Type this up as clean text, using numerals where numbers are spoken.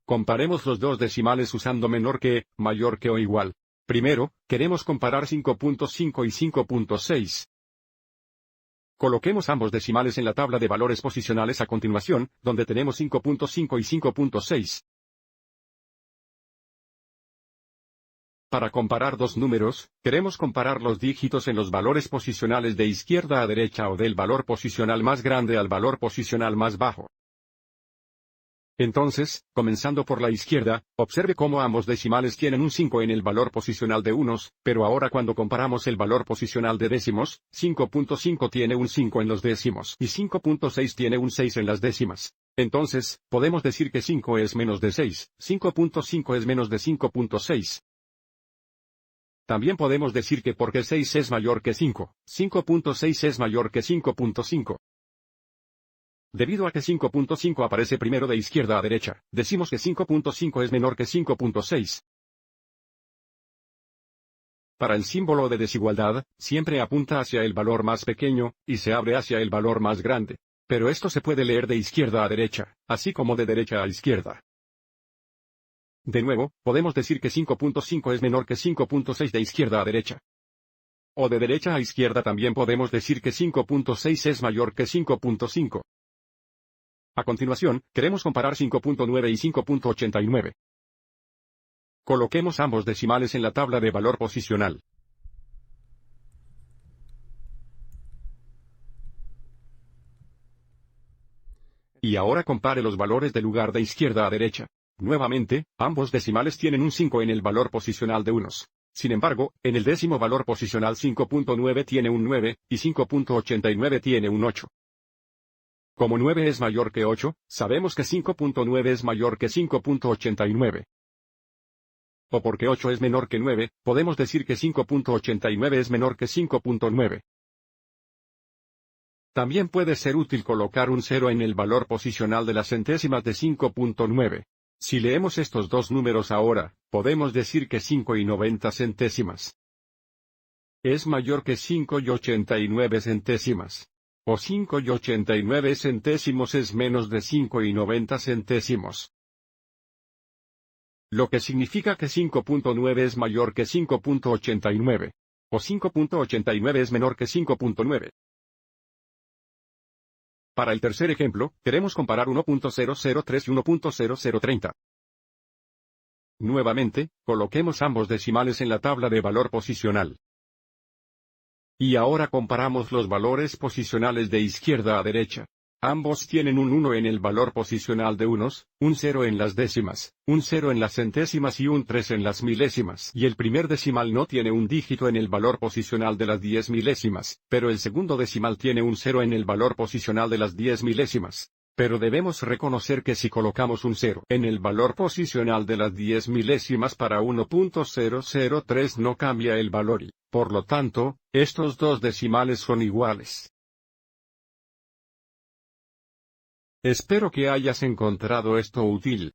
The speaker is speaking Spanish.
Comparemos los dos decimales usando menor que, mayor que o igual. Primero, queremos comparar 5.5 y 5.6. Coloquemos ambos decimales en la tabla de valores posicionales a continuación, donde tenemos 5.5 y 5.6. Para comparar dos números, queremos comparar los dígitos en los valores posicionales de izquierda a derecha o del valor posicional más grande al valor posicional más bajo. Entonces, comenzando por la izquierda, observe cómo ambos decimales tienen un 5 en el valor posicional de unos, pero ahora cuando comparamos el valor posicional de décimos, 5.5 tiene un 5 en los décimos y 5.6 tiene un 6 en las décimas. Entonces, podemos decir que 5 es menos de 6, 5.5 es menos de 5.6. También podemos decir que porque 6 es mayor que 5, 5.6 es mayor que 5.5. Debido a que 5.5 aparece primero de izquierda a derecha, decimos que 5.5 es menor que 5.6. Para el símbolo de desigualdad, siempre apunta hacia el valor más pequeño, y se abre hacia el valor más grande. Pero esto se puede leer de izquierda a derecha, así como de derecha a izquierda. De nuevo, podemos decir que 5.5 es menor que 5.6 de izquierda a derecha. O de derecha a izquierda también podemos decir que 5.6 es mayor que 5.5. A continuación, queremos comparar 5.9 y 5.89. Coloquemos ambos decimales en la tabla de valor posicional. Y ahora compare los valores de lugar de izquierda a derecha. Nuevamente, ambos decimales tienen un 5 en el valor posicional de unos. Sin embargo, en el décimo valor posicional 5.9 tiene un 9, y 5.89 tiene un 8. Como 9 es mayor que 8, sabemos que 5.9 es mayor que 5.89. O porque 8 es menor que 9, podemos decir que 5.89 es menor que 5.9. También puede ser útil colocar un 0 en el valor posicional de las centésimas de 5.9. Si leemos estos dos números ahora, podemos decir que 5 y 90 centésimas es mayor que 5 y 89 centésimas. O 5 y 89 centésimos es menos de 5 y 90 centésimos. Lo que significa que 5.9 es mayor que 5.89. O 5.89 es menor que 5.9. Para el tercer ejemplo, queremos comparar 1.003 y 1.0030. Nuevamente, coloquemos ambos decimales en la tabla de valor posicional. Y ahora comparamos los valores posicionales de izquierda a derecha. Ambos tienen un 1 en el valor posicional de unos, un 0 en las décimas, un 0 en las centésimas y un 3 en las milésimas. Y el primer decimal no tiene un dígito en el valor posicional de las 10 milésimas, pero el segundo decimal tiene un 0 en el valor posicional de las 10 milésimas. Pero debemos reconocer que si colocamos un 0 en el valor posicional de las 10 milésimas para 1.003 no cambia el valor y, por lo tanto, estos dos decimales son iguales. Espero que hayas encontrado esto útil.